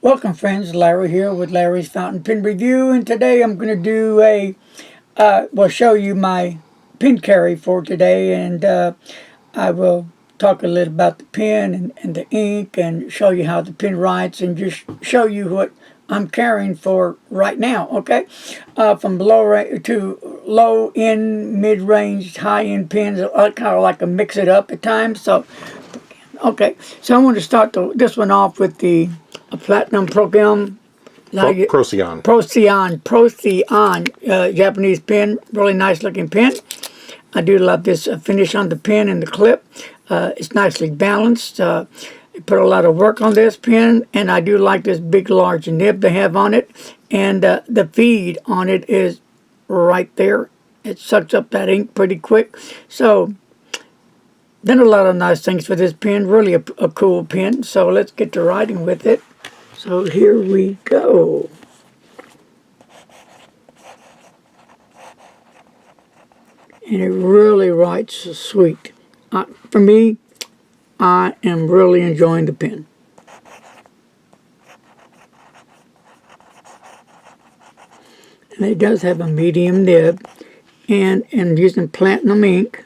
Welcome friends, Larry here with Larry's Fountain Pen Review, and today I'm going to do show you my pen carry for today, and I will talk a little about the pen and the ink and show you how the pen writes and just show you what I'm carrying for right now, okay? From low end, mid-range, high-end pens, I kind of like to mix it up at times, so okay, so I want to start this one off with a platinum program. Procyon. Procyon, Japanese pen, really nice looking pen. I do love this finish on the pen and the clip. It's nicely balanced. I put a lot of work on this pen, and I do like this big large nib they have on it, and the feed on it is right there. It sucks up that ink pretty quick. So done a lot of nice things for this pen. Really a cool pen. So let's get to writing with it. So here we go. And it really writes sweet. For me, I am really enjoying the pen. And it does have a medium nib, and using platinum ink.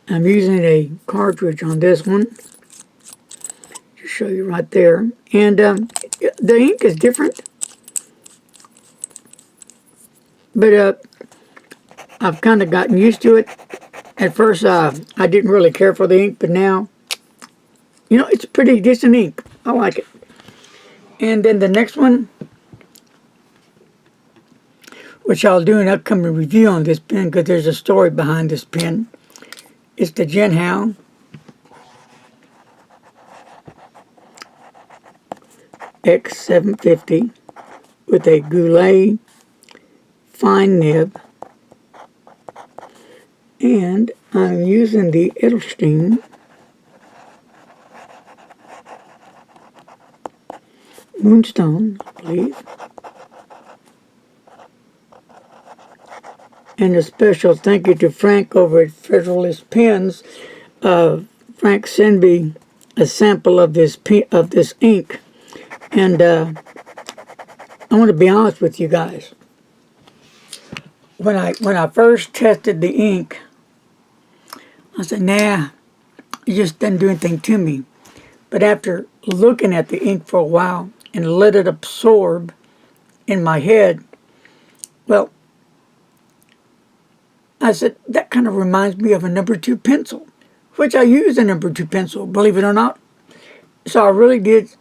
I'm using a cartridge on this one. Just show you right there. And the ink is different. But I've kind of gotten used to it. At first, I didn't really care for the ink, but now, you know, it's a pretty decent ink. I like it. And then the next one, which I'll do an upcoming review on this pen because there's a story behind this pen. It's the Jinhao X750 with a Goulet fine nib, and I'm using the Edelstein Moonstone, I believe. And a special thank you to Frank over at Federalist Pens. Frank sent me a sample of this ink, and I want to be honest with you guys. When I first tested the ink, I said, nah, it just doesn't do anything to me. But after looking at the ink for a while and let it absorb in my head, well, I said, that kind of reminds me of a number 2 pencil, which I use a number 2 pencil, believe it or not. So I really did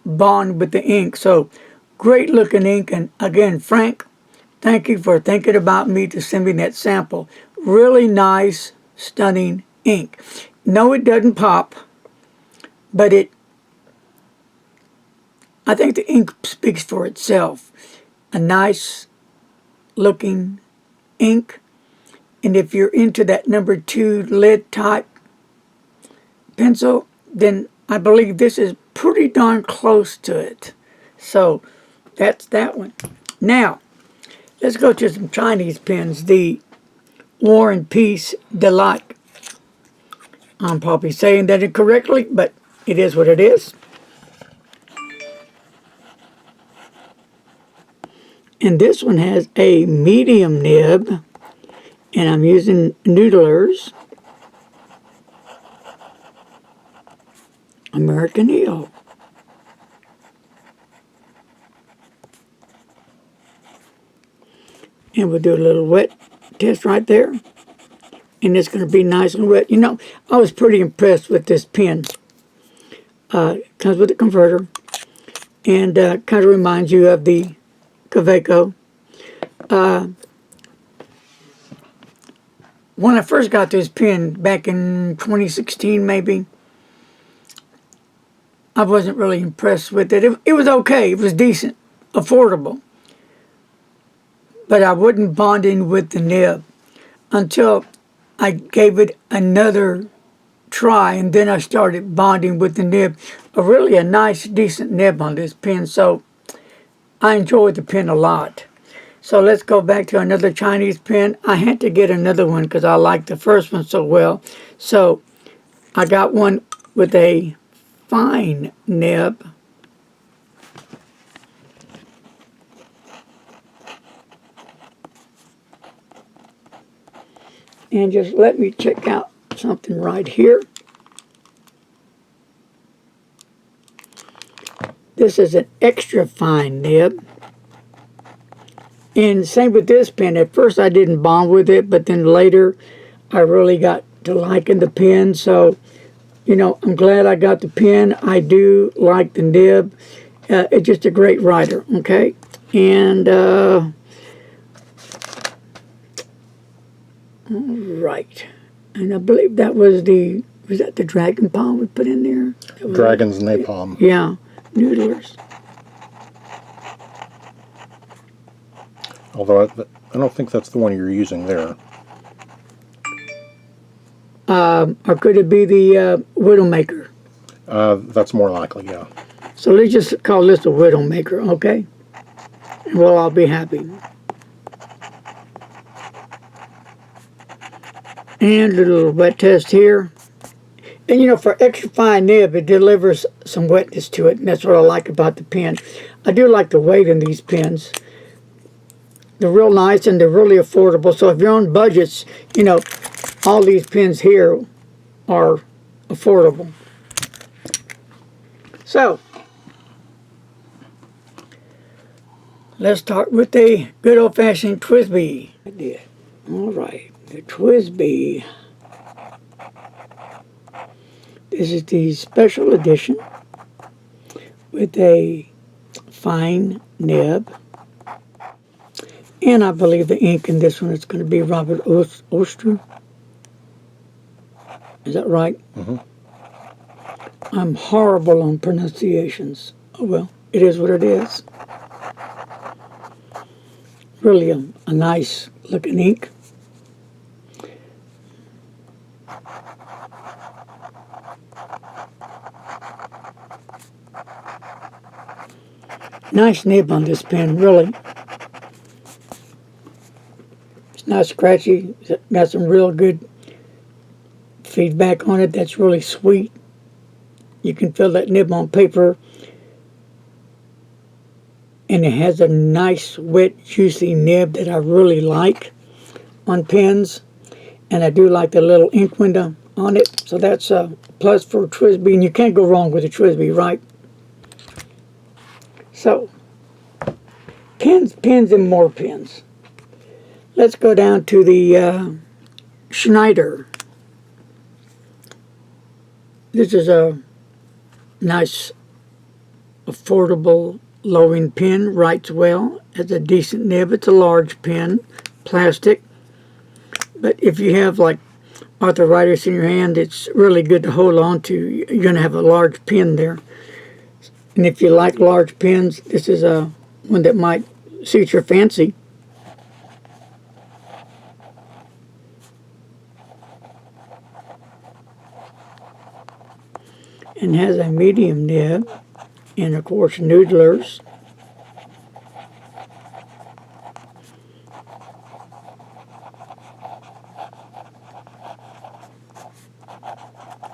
bond with the ink. So great looking ink. And again, Frank, thank you for thinking about me to send me that sample. Really nice, stunning ink. No, it doesn't pop, but I think the ink speaks for itself. A nice looking ink. And if you're into that number 2 lead type pencil, then I believe this is pretty darn close to it. So that's that one. Now, let's go to some Chinese pens. The War and Peace Delight. I'm probably saying that incorrectly, but it is what it is. And this one has a medium nib. And I'm using Noodler's American Eagle. And we'll do a little wet test right there. And it's going to be nice and wet. You know, I was pretty impressed with this pen. Comes with a converter. And kind of reminds you of the Kaweco. When I first got this pen back in 2016 maybe, I wasn't really impressed with it. It was okay. It was decent, affordable. But I wasn't bonding with the nib until I gave it another try, and then I started bonding with the nib. Really a nice, decent nib on this pen, so I enjoyed the pen a lot. So let's go back to another Chinese pen. I had to get another one because I liked the first one so well. So I got one with a fine nib. And just let me check out something right here. This is an extra fine nib. And same with this pen. At first I didn't bond with it, but then later I really got to liking the pen. So, you know, I'm glad I got the pen. I do like the nib. It's just a great writer, okay? And, all right. And I believe that was that the Dragon Palm we put in there? Dragon's Napalm. Yeah, Noodlers. Although I don't think that's the one you're using there. Or could it be the Widowmaker? That's more likely, yeah. So let's just call this a Widowmaker, okay? And we'll all be happy. And a little wet test here. And you know, for extra fine nib, it delivers some wetness to it, and that's what I like about the pen. I do like the weight in these pens. They're real nice and they're really affordable. So if you're on budgets, you know, all these pens here are affordable. So, let's start with the good old-fashioned TWSBI. I did. All right, the TWSBI. This is the special edition with a fine nib. And I believe the ink in this one is going to be Robert Ulster. Is that right? Mm-hmm. I'm horrible on pronunciations. Oh well, it is what it is. Really a nice looking ink. Nice nib on this pen, really. It's not scratchy. It's got some real good feedback on it. That's really sweet. You can feel that nib on paper. And it has a nice, wet, juicy nib that I really like on pens. And I do like the little ink window on it. So that's a plus for TWSBI. And you can't go wrong with a TWSBI, right? So, pens, and more pens. Let's go down to the Schneider. This is a nice, affordable, low-end pen. Writes well. Has a decent nib. It's a large pen, plastic. But if you have like arthritis in your hand, it's really good to hold on to. You're going to have a large pen there. And if you like large pens, this is one that might suit your fancy. And has a medium nib, and of course Noodlers.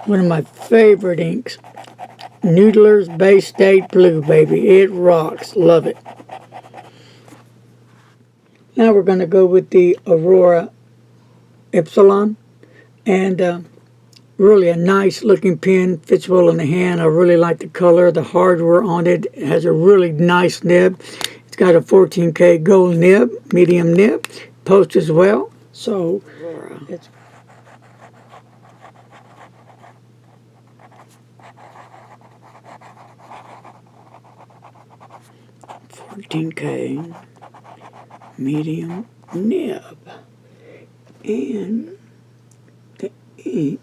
One of my favorite inks, Noodlers Bay State Blue, baby. It rocks. Love it. Now we're going to go with the Aurora Epsilon. And really a nice looking pen. Fits well in the hand. I really like the color. The hardware on it. It has a really nice nib. It's got a 14K gold nib, medium nib. Post as well. So it's 14K medium nib. And the ink.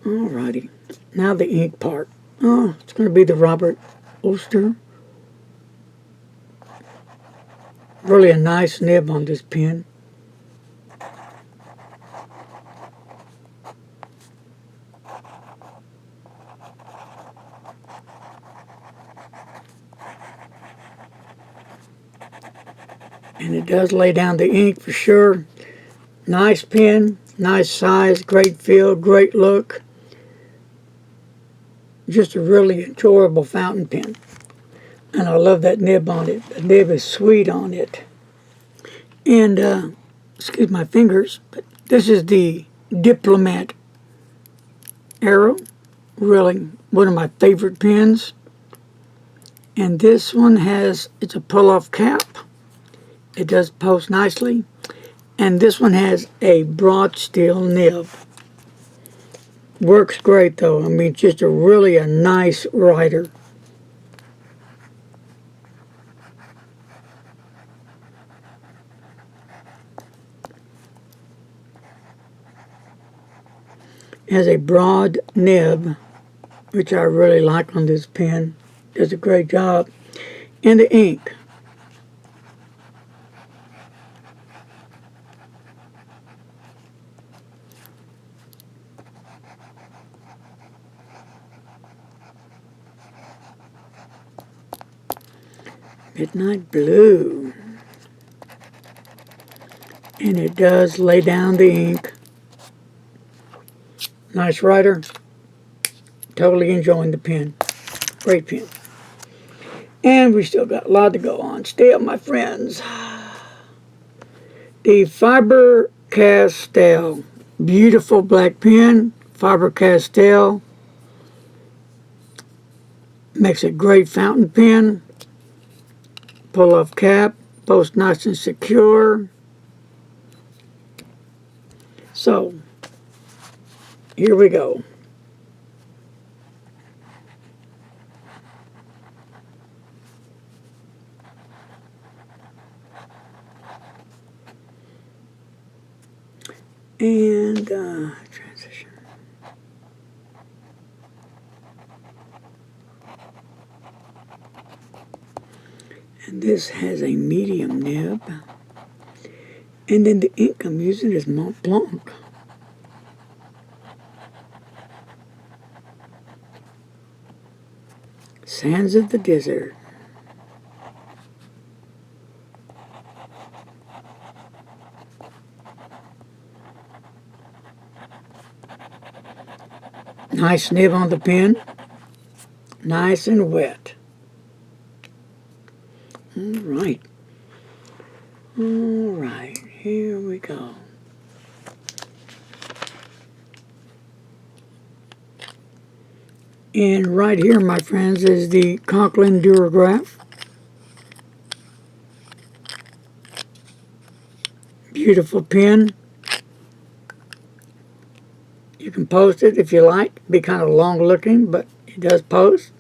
Alrighty. Now the ink part. Oh, it's going to be the Robert Ulster. Really a nice nib on this pen. And it does lay down the ink for sure. Nice pen, nice size, great feel, great look. Just a really enjoyable fountain pen. And I love that nib on it. The nib is sweet on it. And, excuse my fingers, but this is the Diplomat Arrow. Really one of my favorite pens. And this one it's a pull-off cap. It does post nicely. And this one has a broad steel nib. Works great though. I mean, just a nice writer. Has a broad nib, which I really like on this pen. Does a great job. And the ink. Midnight Blue. And it does lay down the ink. Nice writer. Totally enjoying the pen. Great pen. And we still got a lot to go on still, my friends. The Faber-Castell. Beautiful black pen. Faber-Castell. Makes a great fountain pen. Pull-off cap. Post nice and secure. So, here we go. And transition. And this has a medium nib. And then the ink I'm using is Mont Blanc. Sands of the Desert. Nice nib on the pen. Nice and wet. All right. All right, here we go. And right here, my friends, is the Conklin Durograph. Beautiful pen. You can post it if you like. Be kind of long looking, but it does post.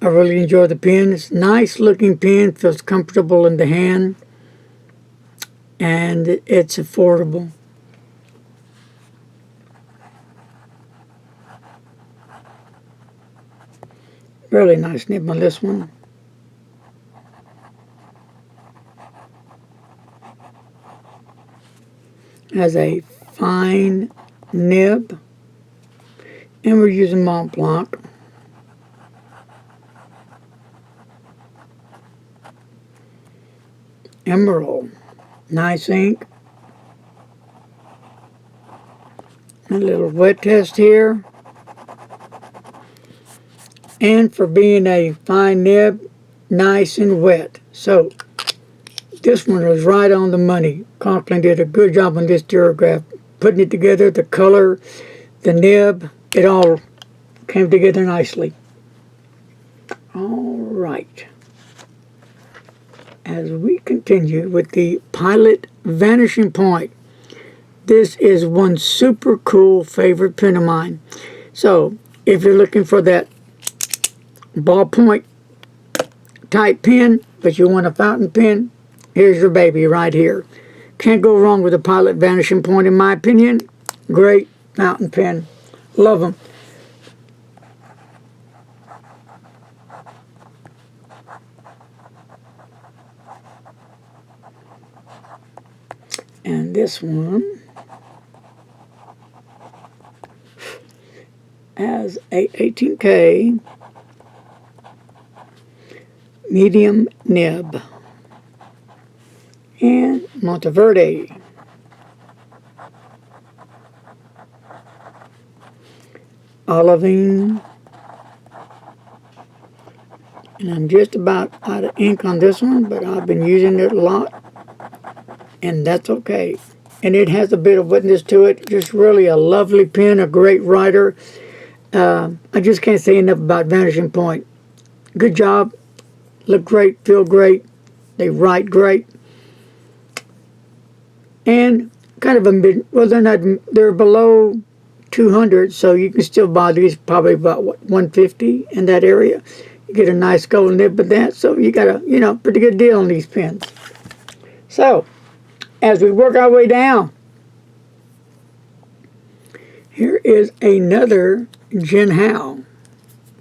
I really enjoy the pen. It's a nice looking pen, feels comfortable in the hand, and it's affordable. Really nice nib on this one. Has a fine nib, and we're using Mont Blanc. Emerald, nice ink. A little wet test here. And for being a fine nib, nice and wet. So this one was right on the money. Conklin did a good job on this Durograph. Putting it together, the color, the nib, it all came together nicely. All right. As we continue with the Pilot Vanishing Point. This is one super cool favorite pen of mine. So if you're looking for that ballpoint type pen, but you want a fountain pen, here's your baby right here. Can't go wrong with a Pilot Vanishing Point in my opinion. Great fountain pen. Love them. And this one has a 18K medium nib. and Monteverde. Olivine. And I'm just about out of ink on this one, but I've been using it a lot, and that's okay. And it has a bit of wetness to it. Just really a lovely pen, a great writer. I just can't say enough about Vanishing Point. Good job. Look great, feel great. They write great. And kind of a mid, well, they're below 200, so you can still buy these probably about, what, 150 in that area. You get a nice gold nib with that, so you got a, pretty good deal on these pens. So, as we work our way down, here is another Jin Hao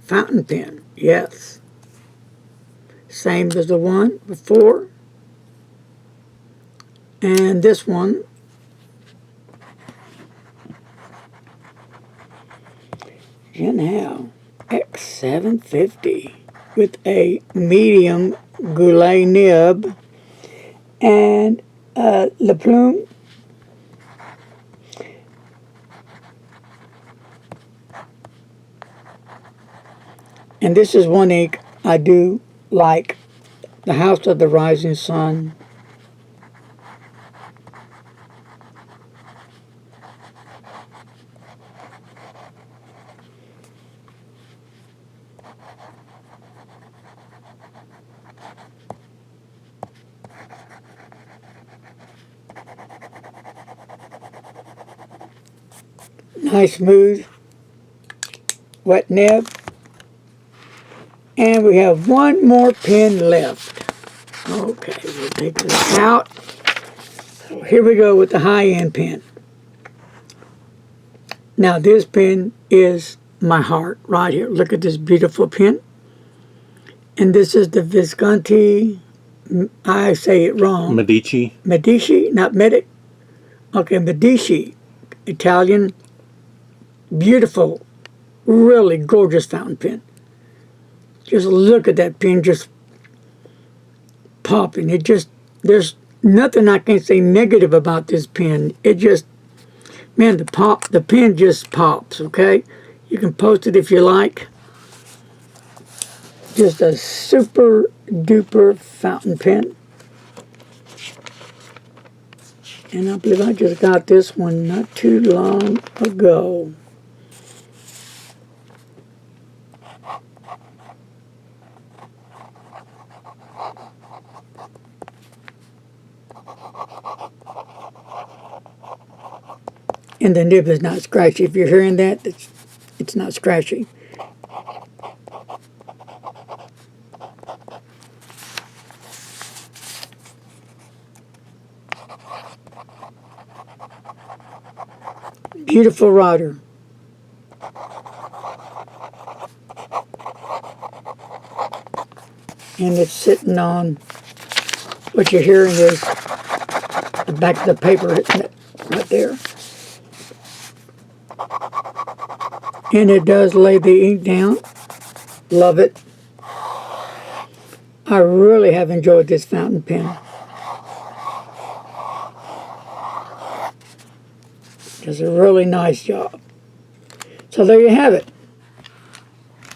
fountain pen. Yes. Same as the one before. And this one, Jin Hao X750 with a medium goulet nib and Le Plume. And this is one ink I do like, the House of the Rising Sun. Nice smooth wet nib. And we have one more pen left. Okay, we'll take this out. So here we go with the high-end pen. Now this pen is my heart right here. Look at this beautiful pen. And this is the Visconti, I say it wrong. Medici. Medici, not Medic. Okay, Medici, Italian. Beautiful, really gorgeous fountain pen. Just look at that pen just popping. There's nothing I can say negative about this pen. It just, man, the pen just pops, okay? You can post it if you like. Just a super duper fountain pen. And I believe I just got this one not too long ago. And the nib is not scratchy. If you're hearing that, it's not scratchy. Beautiful writer. And it's sitting on, what you're hearing is the back of the paper, isn't it? Right there. And it does lay the ink down. Love it. I really have enjoyed this fountain pen. Does a really nice job. So there you have it.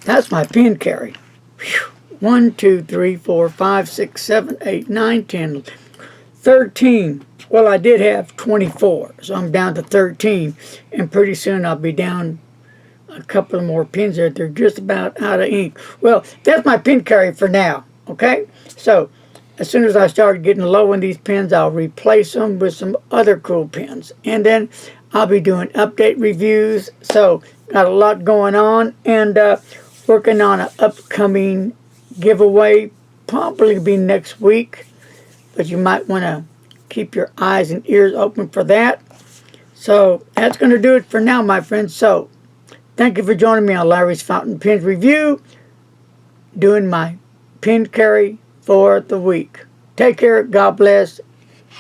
That's my pen carry. Whew. 1, 2, 3, 4, 5, 6, 7, 8, 9, 10, 13. Well, I did have 24, so I'm down to 13. And pretty soon I'll be down a couple of more pens there. They're just about out of ink. Well, that's my pen carry for now, okay? So, as soon as I start getting low in these pens, I'll replace them with some other cool pens. And then I'll be doing update reviews. So, got a lot going on. And working on an upcoming giveaway. Probably be next week. But you might want to keep your eyes and ears open for that. So, that's going to do it for now, my friends. So, thank you for joining me on Larry's Fountain Pens Review, doing my pen carry for the week. Take care, God bless,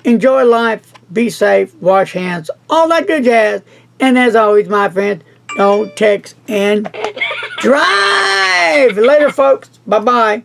enjoy life, be safe, wash hands, all that good jazz. And as always, my friends, don't text and drive. Later, folks. Bye-bye.